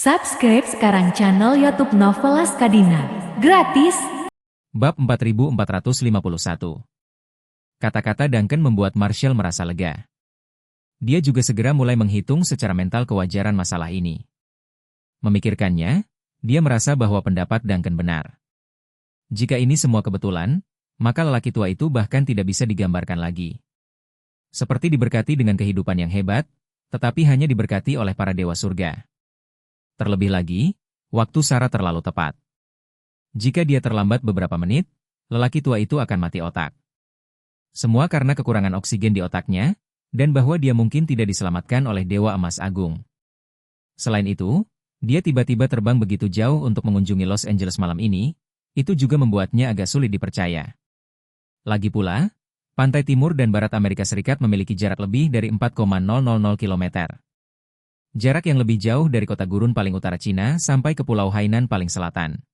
Subscribe sekarang channel YouTube Novelas Kadina. Gratis. Bab 4451. Kata-kata Duncan membuat Marshall merasa lega. Dia juga segera mulai menghitung secara mental kewajaran masalah ini. Memikirkannya, dia merasa bahwa pendapat Duncan benar. Jika ini semua kebetulan, maka lelaki tua itu bahkan tidak bisa digambarkan lagi. Seperti diberkati dengan kehidupan yang hebat, tetapi hanya diberkati oleh para dewa surga. Terlebih lagi, waktu Sarah terlalu tepat. Jika dia terlambat beberapa menit, lelaki tua itu akan mati otak. Semua karena kekurangan oksigen di otaknya, dan bahwa dia mungkin tidak diselamatkan oleh Dewa Emas Agung. Selain itu, dia tiba-tiba terbang begitu jauh untuk mengunjungi Los Angeles malam ini, itu juga membuatnya agak sulit dipercaya. Lagi pula, pantai timur dan barat Amerika Serikat memiliki jarak lebih dari 4,000 km. Jarak yang lebih jauh dari kota gurun paling utara Cina sampai ke Pulau Hainan paling selatan.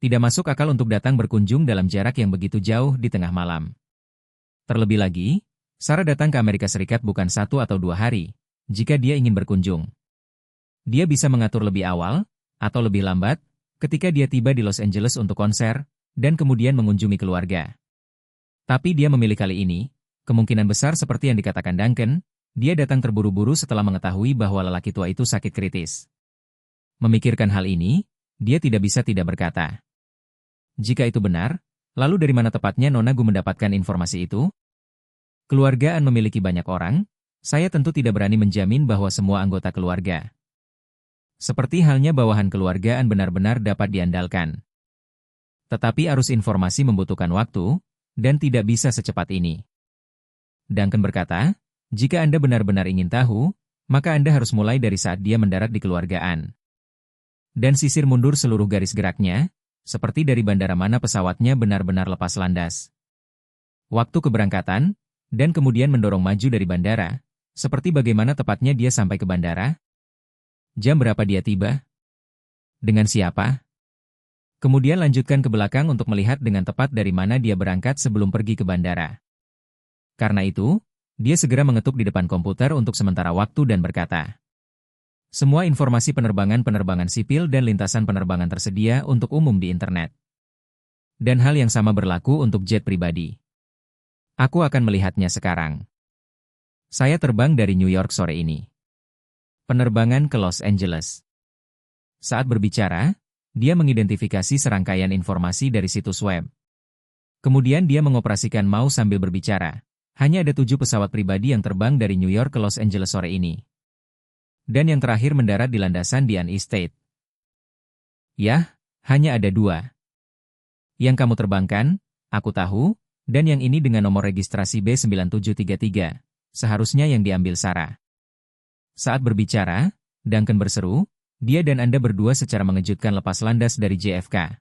Tidak masuk akal untuk datang berkunjung dalam jarak yang begitu jauh di tengah malam. Terlebih lagi, Sarah datang ke Amerika Serikat bukan 1 atau 2 hari, jika dia ingin berkunjung. Dia bisa mengatur lebih awal, atau lebih lambat, ketika dia tiba di Los Angeles untuk konser, dan kemudian mengunjungi keluarga. Tapi dia memilih kali ini, kemungkinan besar seperti yang dikatakan Duncan, dia datang terburu-buru setelah mengetahui bahwa lelaki tua itu sakit kritis. Memikirkan hal ini, dia tidak bisa tidak berkata. Jika itu benar, lalu dari mana tepatnya Nona Gu mendapatkan informasi itu? Keluargaan memiliki banyak orang, saya tentu tidak berani menjamin bahwa semua anggota keluarga. Seperti halnya bawahan keluargaan benar-benar dapat diandalkan. Tetapi arus informasi membutuhkan waktu, dan tidak bisa secepat ini. Duncan berkata, jika Anda benar-benar ingin tahu, maka Anda harus mulai dari saat dia mendarat di keluargaan. Dan sisir mundur seluruh garis geraknya, seperti dari bandara mana pesawatnya benar-benar lepas landas. Waktu keberangkatan, dan kemudian mendorong maju dari bandara, seperti bagaimana tepatnya dia sampai ke bandara. Jam berapa dia tiba? Dengan siapa? Kemudian lanjutkan ke belakang untuk melihat dengan tepat dari mana dia berangkat sebelum pergi ke bandara. Karena itu, dia segera mengetuk di depan komputer untuk sementara waktu dan berkata, semua informasi penerbangan sipil dan lintasan penerbangan tersedia untuk umum di internet. Dan hal yang sama berlaku untuk jet pribadi. Aku akan melihatnya sekarang. Saya terbang dari New York sore ini. Penerbangan ke Los Angeles. Saat berbicara, dia mengidentifikasi serangkaian informasi dari situs web. Kemudian dia mengoperasikan mouse sambil berbicara. Hanya ada 7 pesawat pribadi yang terbang dari New York ke Los Angeles sore ini. Dan yang terakhir mendarat di landasan di An State. Yah, hanya ada 2. Yang kamu terbangkan, aku tahu, dan yang ini dengan nomor registrasi B9733, seharusnya yang diambil Sarah. Saat berbicara, Duncan berseru, dia dan Anda berdua secara mengejutkan lepas landas dari JFK.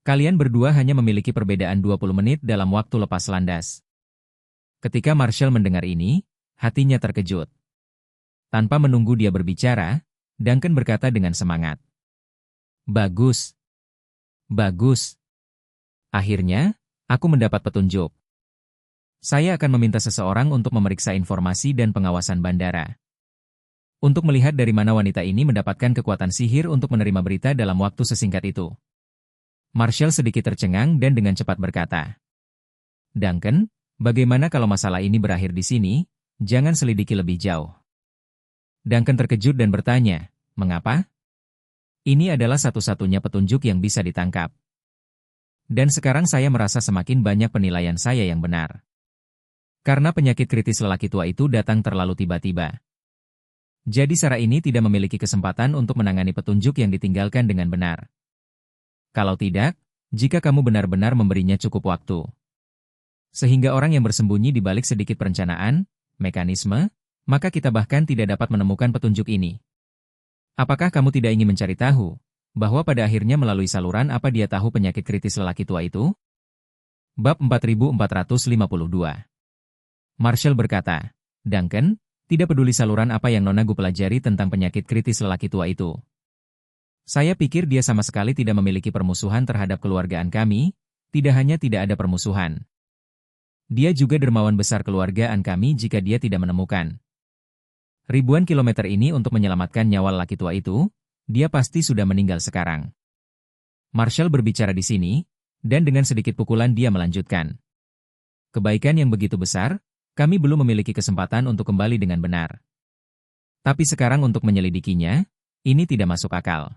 Kalian berdua hanya memiliki perbedaan 20 menit dalam waktu lepas landas. Ketika Marshall mendengar ini, hatinya terkejut. Tanpa menunggu dia berbicara, Duncan berkata dengan semangat. Bagus. Bagus. Akhirnya, aku mendapat petunjuk. Saya akan meminta seseorang untuk memeriksa informasi dan pengawasan bandara. Untuk melihat dari mana wanita ini mendapatkan kekuatan sihir untuk menerima berita dalam waktu sesingkat itu. Marshall sedikit tercengang dan dengan cepat berkata. Duncan, bagaimana kalau masalah ini berakhir di sini, jangan selidiki lebih jauh. Duncan terkejut dan bertanya, mengapa? Ini adalah satu-satunya petunjuk yang bisa ditangkap. Dan sekarang saya merasa semakin banyak penilaian saya yang benar. Karena penyakit kritis lelaki tua itu datang terlalu tiba-tiba. Jadi Sarah ini tidak memiliki kesempatan untuk menangani petunjuk yang ditinggalkan dengan benar. Kalau tidak, jika kamu benar-benar memberinya cukup waktu. Sehingga orang yang bersembunyi di balik sedikit perencanaan, mekanisme, maka kita bahkan tidak dapat menemukan petunjuk ini. Apakah kamu tidak ingin mencari tahu, bahwa pada akhirnya melalui saluran apa dia tahu penyakit kritis lelaki tua itu? Bab 4452. Marshall berkata, Duncan, tidak peduli saluran apa yang Nona Gu pelajari tentang penyakit kritis lelaki tua itu. Saya pikir dia sama sekali tidak memiliki permusuhan terhadap keluargaan kami, tidak hanya tidak ada permusuhan. Dia juga dermawan besar keluargaan kami jika dia tidak menemukan ribuan kilometer ini untuk menyelamatkan nyawa lelaki tua itu, dia pasti sudah meninggal sekarang. Marshall berbicara di sini, dan dengan sedikit pukulan dia melanjutkan. Kebaikan yang begitu besar, kami belum memiliki kesempatan untuk kembali dengan benar. Tapi sekarang untuk menyelidikinya, ini tidak masuk akal.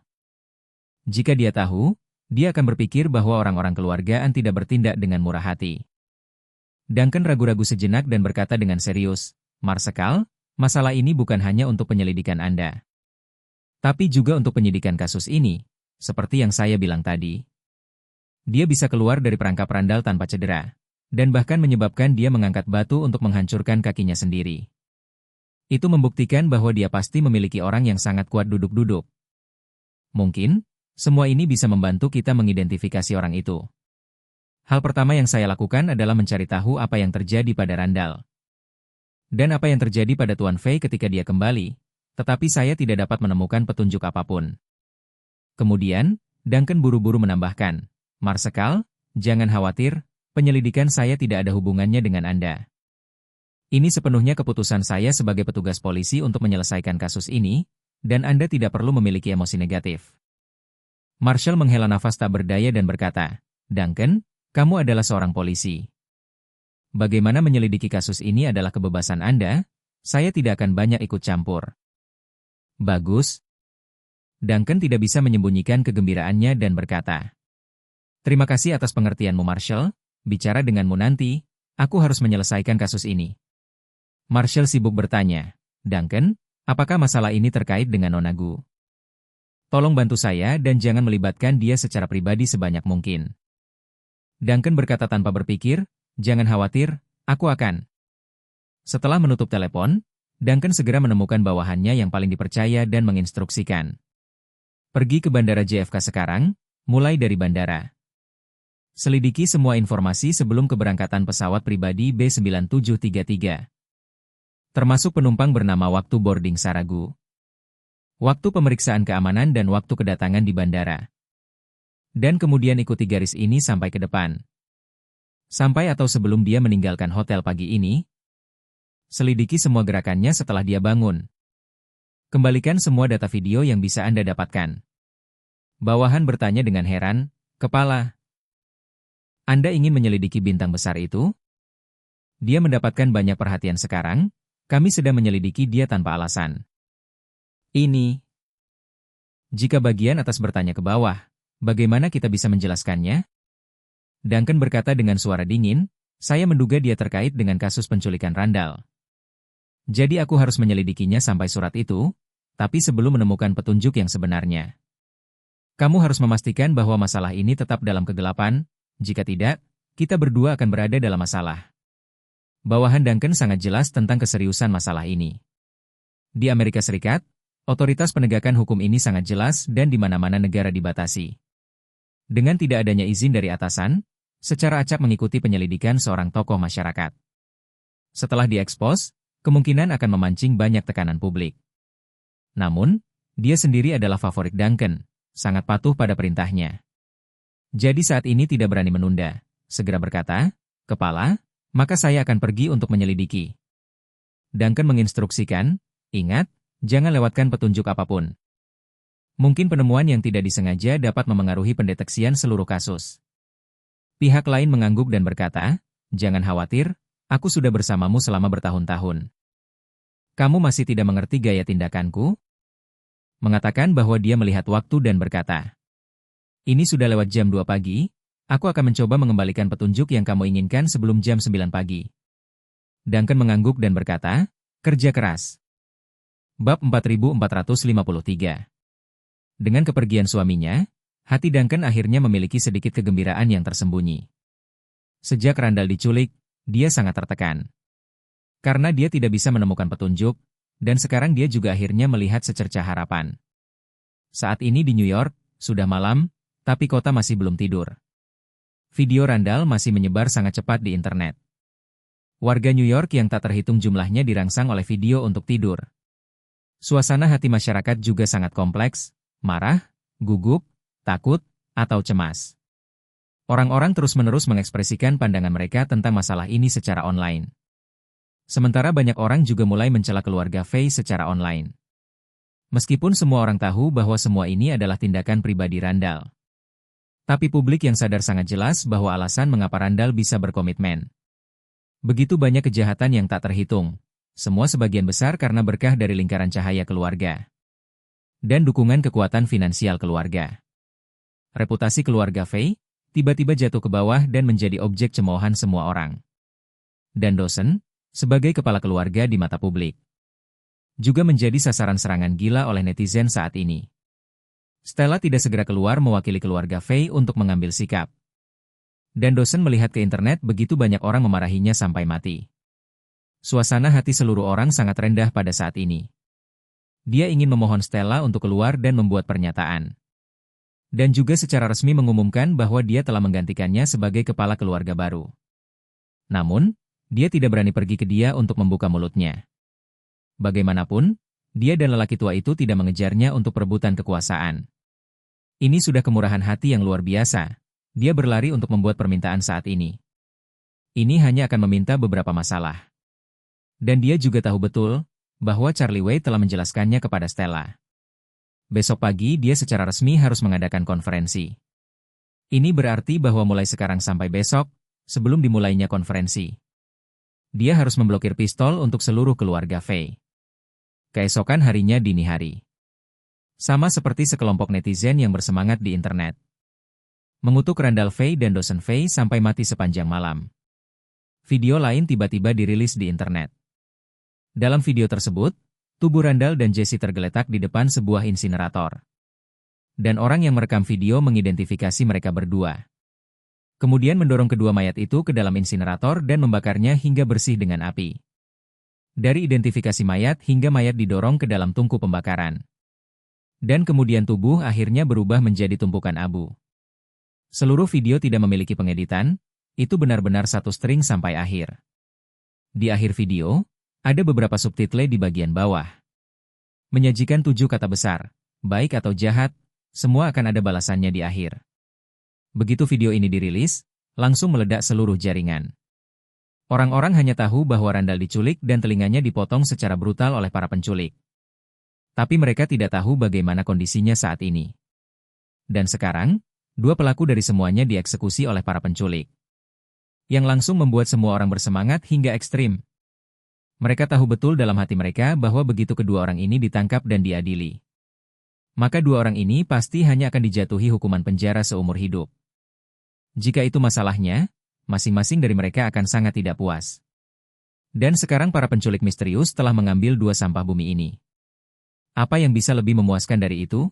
Jika dia tahu, dia akan berpikir bahwa orang-orang keluargaan tidak bertindak dengan murah hati. Duncan ragu-ragu sejenak dan berkata dengan serius, Marshall, masalah ini bukan hanya untuk penyelidikan Anda. Tapi juga untuk penyidikan kasus ini, seperti yang saya bilang tadi. Dia bisa keluar dari perangkap Randall tanpa cedera, dan bahkan menyebabkan dia mengangkat batu untuk menghancurkan kakinya sendiri. Itu membuktikan bahwa dia pasti memiliki orang yang sangat kuat duduk-duduk. Mungkin, semua ini bisa membantu kita mengidentifikasi orang itu. Hal pertama yang saya lakukan adalah mencari tahu apa yang terjadi pada Randall. Dan apa yang terjadi pada Tuan Fei ketika dia kembali, tetapi saya tidak dapat menemukan petunjuk apapun. Kemudian, Duncan buru-buru menambahkan, Marshall, jangan khawatir, penyelidikan saya tidak ada hubungannya dengan Anda. Ini sepenuhnya keputusan saya sebagai petugas polisi untuk menyelesaikan kasus ini, dan Anda tidak perlu memiliki emosi negatif. Marshall menghela nafas tak berdaya dan berkata, Duncan, kamu adalah seorang polisi. Bagaimana menyelidiki kasus ini adalah kebebasan Anda, saya tidak akan banyak ikut campur. Bagus. Duncan tidak bisa menyembunyikan kegembiraannya dan berkata, terima kasih atas pengertianmu Marshall, bicara denganmu nanti, aku harus menyelesaikan kasus ini. Marshall sibuk bertanya, Duncan, apakah masalah ini terkait dengan Nona Gu? Tolong bantu saya dan jangan melibatkan dia secara pribadi sebanyak mungkin. Duncan berkata tanpa berpikir, jangan khawatir, aku akan. Setelah menutup telepon, Duncan segera menemukan bawahannya yang paling dipercaya dan menginstruksikan. Pergi ke bandara JFK sekarang, mulai dari bandara. Selidiki semua informasi sebelum keberangkatan pesawat pribadi B9733. Termasuk penumpang bernama waktu boarding Saragu, waktu pemeriksaan keamanan dan waktu kedatangan di bandara. Dan kemudian ikuti garis ini sampai ke depan. Sampai atau sebelum dia meninggalkan hotel pagi ini. Selidiki semua gerakannya setelah dia bangun. Kembalikan semua data video yang bisa Anda dapatkan. Bawahan bertanya dengan heran, Kepala, Anda ingin menyelidiki bintang besar itu? Dia mendapatkan banyak perhatian sekarang, kami sedang menyelidiki dia tanpa alasan. Ini. Jika bagian atas bertanya ke bawah, bagaimana kita bisa menjelaskannya? Duncan berkata dengan suara dingin, saya menduga dia terkait dengan kasus penculikan Randall. Jadi aku harus menyelidikinya sampai surat itu, tapi sebelum menemukan petunjuk yang sebenarnya. Kamu harus memastikan bahwa masalah ini tetap dalam kegelapan, jika tidak, kita berdua akan berada dalam masalah. Bawahan Duncan sangat jelas tentang keseriusan masalah ini. Di Amerika Serikat, otoritas penegakan hukum ini sangat jelas dan di mana-mana negara dibatasi. Dengan tidak adanya izin dari atasan, secara acak mengikuti penyelidikan seorang tokoh masyarakat. Setelah diekspos, kemungkinan akan memancing banyak tekanan publik. Namun, dia sendiri adalah favorit Duncan, sangat patuh pada perintahnya. Jadi saat ini tidak berani menunda, segera berkata, Kepala, maka saya akan pergi untuk menyelidiki. Duncan menginstruksikan, ingat, jangan lewatkan petunjuk apapun. Mungkin penemuan yang tidak disengaja dapat memengaruhi pendeteksian seluruh kasus. Pihak lain mengangguk dan berkata, jangan khawatir, aku sudah bersamamu selama bertahun-tahun. Kamu masih tidak mengerti gaya tindakanku? Mengatakan bahwa dia melihat waktu dan berkata, ini sudah lewat jam 2 pagi, aku akan mencoba mengembalikan petunjuk yang kamu inginkan sebelum jam 9 pagi. Duncan mengangguk dan berkata, kerja keras. Bab 4453. Dengan kepergian suaminya, hati Duncan akhirnya memiliki sedikit kegembiraan yang tersembunyi. Sejak Randall diculik, dia sangat tertekan. Karena dia tidak bisa menemukan petunjuk, dan sekarang dia juga akhirnya melihat secercah harapan. Saat ini di New York, sudah malam, tapi kota masih belum tidur. Video Randall masih menyebar sangat cepat di internet. Warga New York yang tak terhitung jumlahnya dirangsang oleh video untuk tidur. Suasana hati masyarakat juga sangat kompleks, marah, gugup, takut, atau cemas. Orang-orang terus-menerus mengekspresikan pandangan mereka tentang masalah ini secara online. Sementara banyak orang juga mulai mencela keluarga Fei secara online. Meskipun semua orang tahu bahwa semua ini adalah tindakan pribadi Randall. Tapi publik yang sadar sangat jelas bahwa alasan mengapa Randall bisa berkomitmen. Begitu banyak kejahatan yang tak terhitung. Semua sebagian besar karena berkah dari lingkaran cahaya keluarga. Dan dukungan kekuatan finansial keluarga. Reputasi keluarga Faye tiba-tiba jatuh ke bawah dan menjadi objek cemoohan semua orang. Dan Dawson, sebagai kepala keluarga di mata publik, juga menjadi sasaran serangan gila oleh netizen saat ini. Stella tidak segera keluar mewakili keluarga Faye untuk mengambil sikap. Dan Dawson melihat ke internet begitu banyak orang memarahinya sampai mati. Suasana hati seluruh orang sangat rendah pada saat ini. Dia ingin memohon Stella untuk keluar dan membuat pernyataan. Dan juga secara resmi mengumumkan bahwa dia telah menggantikannya sebagai kepala keluarga baru. Namun, dia tidak berani pergi ke dia untuk membuka mulutnya. Bagaimanapun, dia dan lelaki tua itu tidak mengejarnya untuk perebutan kekuasaan. Ini sudah kemurahan hati yang luar biasa. Dia berlari untuk membuat permintaan saat ini. Ini hanya akan meminta beberapa masalah. Dan dia juga tahu betul bahwa Charlie Way telah menjelaskannya kepada Stella. Besok pagi dia secara resmi harus mengadakan konferensi. Ini berarti bahwa mulai sekarang sampai besok, sebelum dimulainya konferensi, dia harus memblokir pistol untuk seluruh keluarga Faye. Keesokan harinya dini hari. Sama seperti sekelompok netizen yang bersemangat di internet. Mengutuk Randall Faye dan Dawson Faye sampai mati sepanjang malam. Video lain tiba-tiba dirilis di internet. Dalam video tersebut, tubuh Randall dan Jesse tergeletak di depan sebuah insinerator. Dan orang yang merekam video mengidentifikasi mereka berdua. Kemudian mendorong kedua mayat itu ke dalam insinerator dan membakarnya hingga bersih dengan api. Dari identifikasi mayat hingga mayat didorong ke dalam tungku pembakaran. Dan kemudian tubuh akhirnya berubah menjadi tumpukan abu. Seluruh video tidak memiliki pengeditan, itu benar-benar satu string sampai akhir. Di akhir video, ada beberapa subtitle di bagian bawah. Menyajikan 7 kata besar, baik atau jahat, semua akan ada balasannya di akhir. Begitu video ini dirilis, langsung meledak seluruh jaringan. Orang-orang hanya tahu bahwa Randall diculik dan telinganya dipotong secara brutal oleh para penculik. Tapi mereka tidak tahu bagaimana kondisinya saat ini. Dan sekarang, 2 pelaku dari semuanya dieksekusi oleh para penculik. Yang langsung membuat semua orang bersemangat hingga ekstrim. Mereka tahu betul dalam hati mereka bahwa begitu kedua orang ini ditangkap dan diadili, maka 2 orang ini pasti hanya akan dijatuhi hukuman penjara seumur hidup. Jika itu masalahnya, masing-masing dari mereka akan sangat tidak puas. Dan sekarang para penculik misterius telah mengambil 2 sampah bumi ini. Apa yang bisa lebih memuaskan dari itu?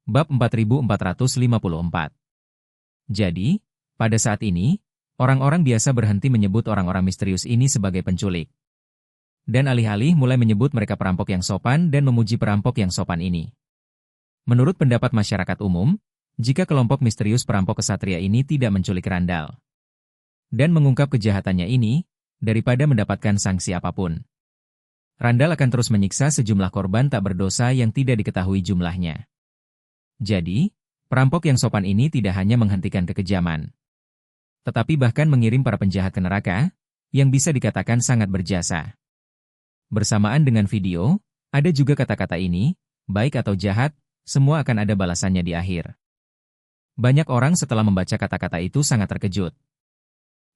Bab 4454. Jadi, pada saat ini, orang-orang biasa berhenti menyebut orang-orang misterius ini sebagai penculik. Dan alih-alih mulai menyebut mereka perampok yang sopan dan memuji perampok yang sopan ini. Menurut pendapat masyarakat umum, jika kelompok misterius perampok kesatria ini tidak menculik Randall dan mengungkap kejahatannya ini, daripada mendapatkan sanksi apapun, Randall akan terus menyiksa sejumlah korban tak berdosa yang tidak diketahui jumlahnya. Jadi, perampok yang sopan ini tidak hanya menghentikan kekejaman, tetapi bahkan mengirim para penjahat ke neraka, yang bisa dikatakan sangat berjasa. Bersamaan dengan video, ada juga kata-kata ini, baik atau jahat, semua akan ada balasannya di akhir. Banyak orang setelah membaca kata-kata itu sangat terkejut.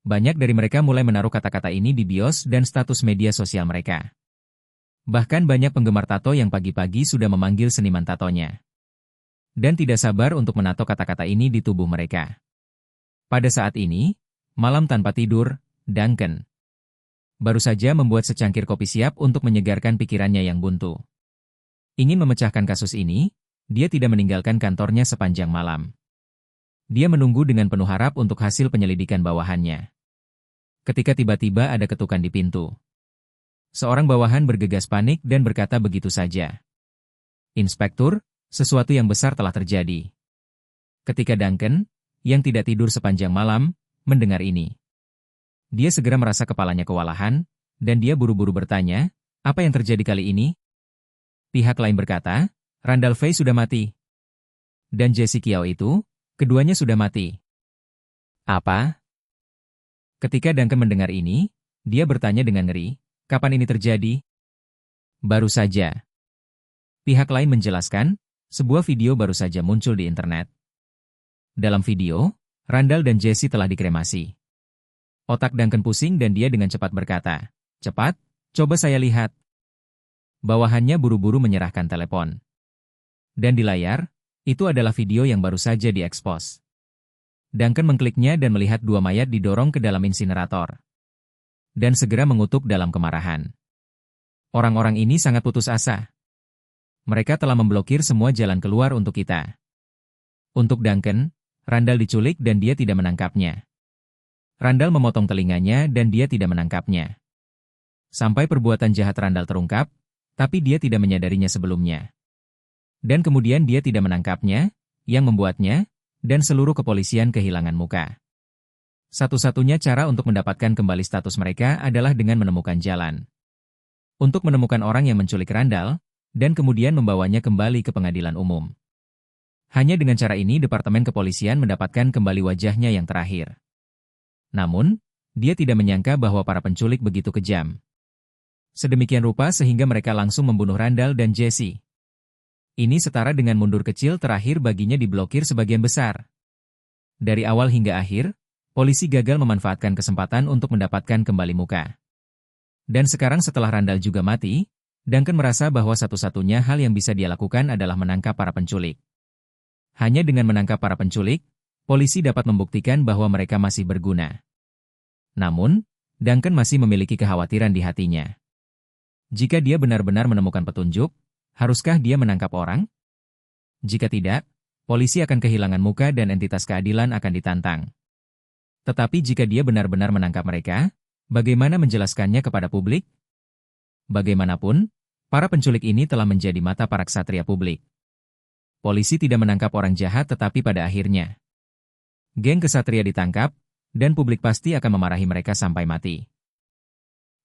Banyak dari mereka mulai menaruh kata-kata ini di bios dan status media sosial mereka. Bahkan banyak penggemar tato yang pagi-pagi sudah memanggil seniman tatonya. Dan tidak sabar untuk menato kata-kata ini di tubuh mereka. Pada saat ini, malam tanpa tidur, Duncan baru saja membuat secangkir kopi siap untuk menyegarkan pikirannya yang buntu. Ingin memecahkan kasus ini, dia tidak meninggalkan kantornya sepanjang malam. Dia menunggu dengan penuh harap untuk hasil penyelidikan bawahannya. Ketika tiba-tiba ada ketukan di pintu. Seorang bawahan bergegas panik dan berkata begitu saja. "Inspektur, sesuatu yang besar telah terjadi." Ketika Duncan, yang tidak tidur sepanjang malam, mendengar ini, dia segera merasa kepalanya kewalahan, dan dia buru-buru bertanya, "Apa yang terjadi kali ini?" Pihak lain berkata, "Randall Faye sudah mati. Dan Jesse Kiao itu, keduanya sudah mati." "Apa?" Ketika Duncan mendengar ini, dia bertanya dengan ngeri, "Kapan ini terjadi?" "Baru saja." Pihak lain menjelaskan, sebuah video baru saja muncul di internet. Dalam video, Randall dan Jesse telah dikremasi. Otak Duncan pusing dan dia dengan cepat berkata, "Cepat, coba saya lihat." Bawahannya buru-buru menyerahkan telepon. Dan di layar, itu adalah video yang baru saja diekspos. Duncan mengkliknya dan melihat dua mayat didorong ke dalam insinerator. Dan segera mengutuk dalam kemarahan. Orang-orang ini sangat putus asa. Mereka telah memblokir semua jalan keluar untuk kita. Untuk Duncan, Randall diculik dan dia tidak menangkapnya. Randall memotong telinganya dan dia tidak menangkapnya. Sampai perbuatan jahat Randall terungkap, tapi dia tidak menyadarinya sebelumnya. Dan kemudian dia tidak menangkapnya, yang membuatnya, dan seluruh kepolisian kehilangan muka. Satu-satunya cara untuk mendapatkan kembali status mereka adalah dengan menemukan jalan. Untuk menemukan orang yang menculik Randall, dan kemudian membawanya kembali ke pengadilan umum. Hanya dengan cara ini Departemen Kepolisian mendapatkan kembali wajahnya yang terakhir. Namun, dia tidak menyangka bahwa para penculik begitu kejam. Sedemikian rupa sehingga mereka langsung membunuh Randall dan Jesse. Ini setara dengan mundur kecil terakhir baginya diblokir sebagian besar. Dari awal hingga akhir, polisi gagal memanfaatkan kesempatan untuk mendapatkan kembali muka. Dan sekarang setelah Randall juga mati, Duncan merasa bahwa satu-satunya hal yang bisa dia lakukan adalah menangkap para penculik. Hanya dengan menangkap para penculik, polisi dapat membuktikan bahwa mereka masih berguna. Namun, Duncan masih memiliki kekhawatiran di hatinya. Jika dia benar-benar menemukan petunjuk, haruskah dia menangkap orang? Jika tidak, polisi akan kehilangan muka dan entitas keadilan akan ditantang. Tetapi jika dia benar-benar menangkap mereka, bagaimana menjelaskannya kepada publik? Bagaimanapun, para penculik ini telah menjadi mata para ksatria publik. Polisi tidak menangkap orang jahat tetapi pada akhirnya, geng ksatria ditangkap, dan publik pasti akan memarahi mereka sampai mati.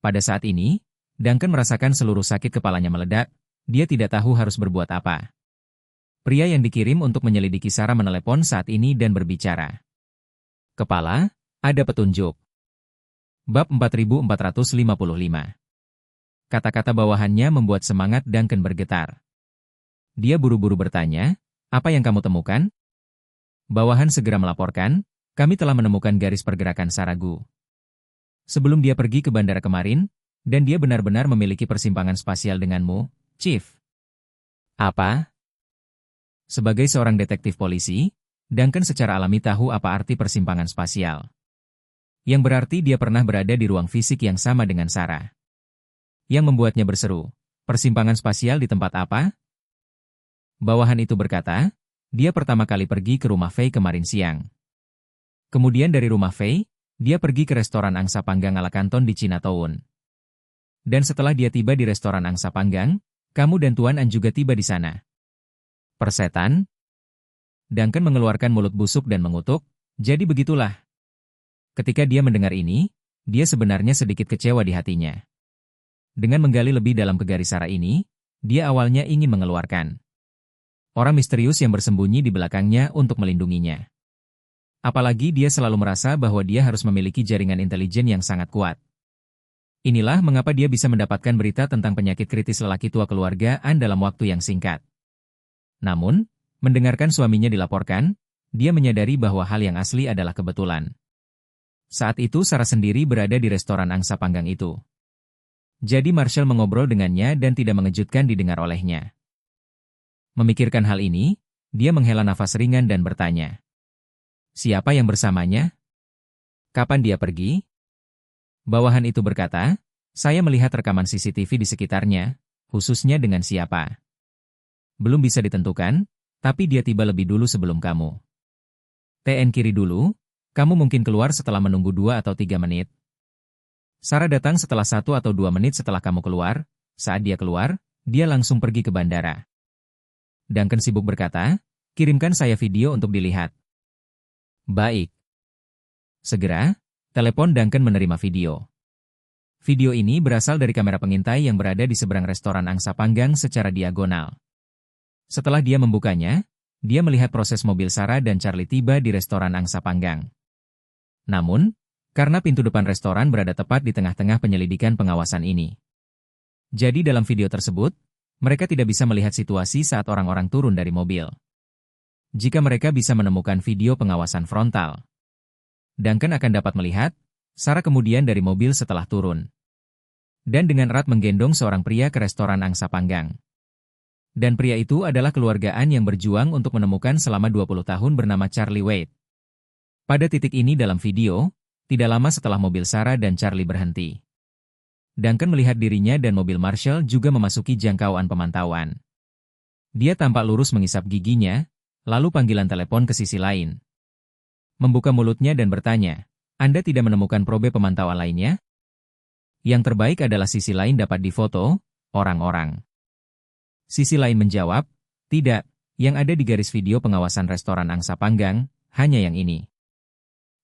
Pada saat ini, Duncan merasakan seluruh sakit kepalanya meledak. Dia tidak tahu harus berbuat apa. Pria yang dikirim untuk menyelidiki Sarah menelepon saat ini dan berbicara. Kepala, ada petunjuk. Bab 4455. Kata-kata bawahannya membuat semangat Duncan bergetar. Dia buru-buru bertanya, "Apa yang kamu temukan?" Bawahan segera melaporkan, "Kami telah menemukan garis pergerakan Saragu. Sebelum dia pergi ke bandara kemarin, dan dia benar-benar memiliki persimpangan spasial denganmu, Chief." Apa? Sebagai seorang detektif polisi, Duncan secara alami tahu apa arti persimpangan spasial. Yang berarti dia pernah berada di ruang fisik yang sama dengan Sarah. Yang membuatnya berseru, "Persimpangan spasial di tempat apa?" Bawahan itu berkata, dia pertama kali pergi ke rumah Faye kemarin siang. Kemudian dari rumah Faye, dia pergi ke restoran angsa panggang ala Kanton di Chinatown. Dan setelah dia tiba di restoran angsa panggang, kamu dan Tuan An juga tiba di sana. Persetan? Duncan mengeluarkan mulut busuk dan mengutuk, jadi begitulah. Ketika dia mendengar ini, dia sebenarnya sedikit kecewa di hatinya. Dengan menggali lebih dalam ke garis Sarah ini, dia awalnya ingin mengeluarkan orang misterius yang bersembunyi di belakangnya untuk melindunginya. Apalagi dia selalu merasa bahwa dia harus memiliki jaringan intelijen yang sangat kuat. Inilah mengapa dia bisa mendapatkan berita tentang penyakit kritis lelaki tua keluargaan dalam waktu yang singkat. Namun, mendengarkan suaminya dilaporkan, dia menyadari bahwa hal yang asli adalah kebetulan. Saat itu Sarah sendiri berada di restoran angsa panggang itu. Jadi Marshall mengobrol dengannya dan tidak mengejutkan didengar olehnya. Memikirkan hal ini, dia menghela nafas ringan dan bertanya, "Siapa yang bersamanya? Kapan dia pergi?" Bawahan itu berkata, "Saya melihat rekaman CCTV di sekitarnya, khususnya dengan siapa. Belum bisa ditentukan, tapi dia tiba lebih dulu sebelum kamu. TN kiri dulu, kamu mungkin keluar setelah menunggu 2 atau 3 menit. Sarah datang setelah 1 atau 2 menit setelah kamu keluar, saat dia keluar, dia langsung pergi ke bandara." Duncan sibuk berkata, "Kirimkan saya video untuk dilihat." Baik. Segera, telepon Duncan menerima video. Video ini berasal dari kamera pengintai yang berada di seberang restoran angsa panggang secara diagonal. Setelah dia membukanya, dia melihat proses mobil Sarah dan Charlie tiba di restoran angsa panggang. Namun, karena pintu depan restoran berada tepat di tengah-tengah penyelidikan pengawasan ini. Jadi dalam video tersebut, Mereka tidak bisa melihat situasi saat orang-orang turun dari mobil. Jika mereka bisa menemukan video pengawasan frontal, Duncan akan dapat melihat Sarah kemudian dari mobil setelah turun. Dan dengan erat menggendong seorang pria ke restoran angsa panggang. Dan pria itu adalah keluargaan yang berjuang untuk menemukan selama 20 tahun bernama Charlie Wade. Pada titik ini dalam video, tidak lama setelah mobil Sarah dan Charlie berhenti, Duncan melihat dirinya dan mobil Marshall juga memasuki jangkauan pemantauan. Dia tampak lurus mengisap giginya, lalu panggilan telepon ke sisi lain. Membuka mulutnya dan bertanya, "Anda tidak menemukan probe pemantauan lainnya?" Yang terbaik adalah sisi lain dapat difoto, orang-orang. Sisi lain menjawab, "Tidak, yang ada di garis video pengawasan restoran angsa panggang, hanya yang ini."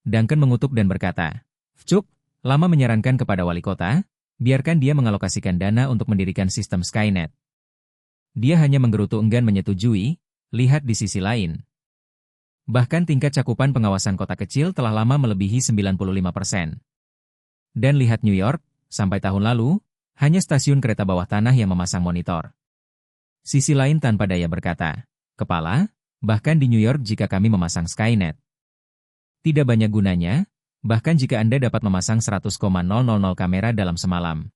Duncan mengutuk dan berkata, "Cuk, lama menyarankan kepada wali kota, biarkan dia mengalokasikan dana untuk mendirikan sistem Skynet. Dia hanya menggerutu enggan menyetujui, lihat di sisi lain. Bahkan tingkat cakupan pengawasan kota kecil telah lama melebihi 95%. Dan lihat New York, sampai tahun lalu, hanya stasiun kereta bawah tanah yang memasang monitor." Sisi lain tanpa daya berkata, "Kepala, bahkan di New York jika kami memasang Skynet. Tidak banyak gunanya, bahkan jika Anda dapat memasang 100,000 kamera dalam semalam.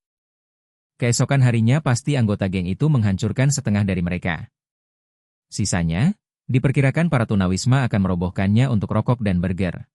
Keesokan harinya pasti anggota geng itu menghancurkan setengah dari mereka. Sisanya, diperkirakan para tunawisma akan merobohkannya untuk rokok dan burger."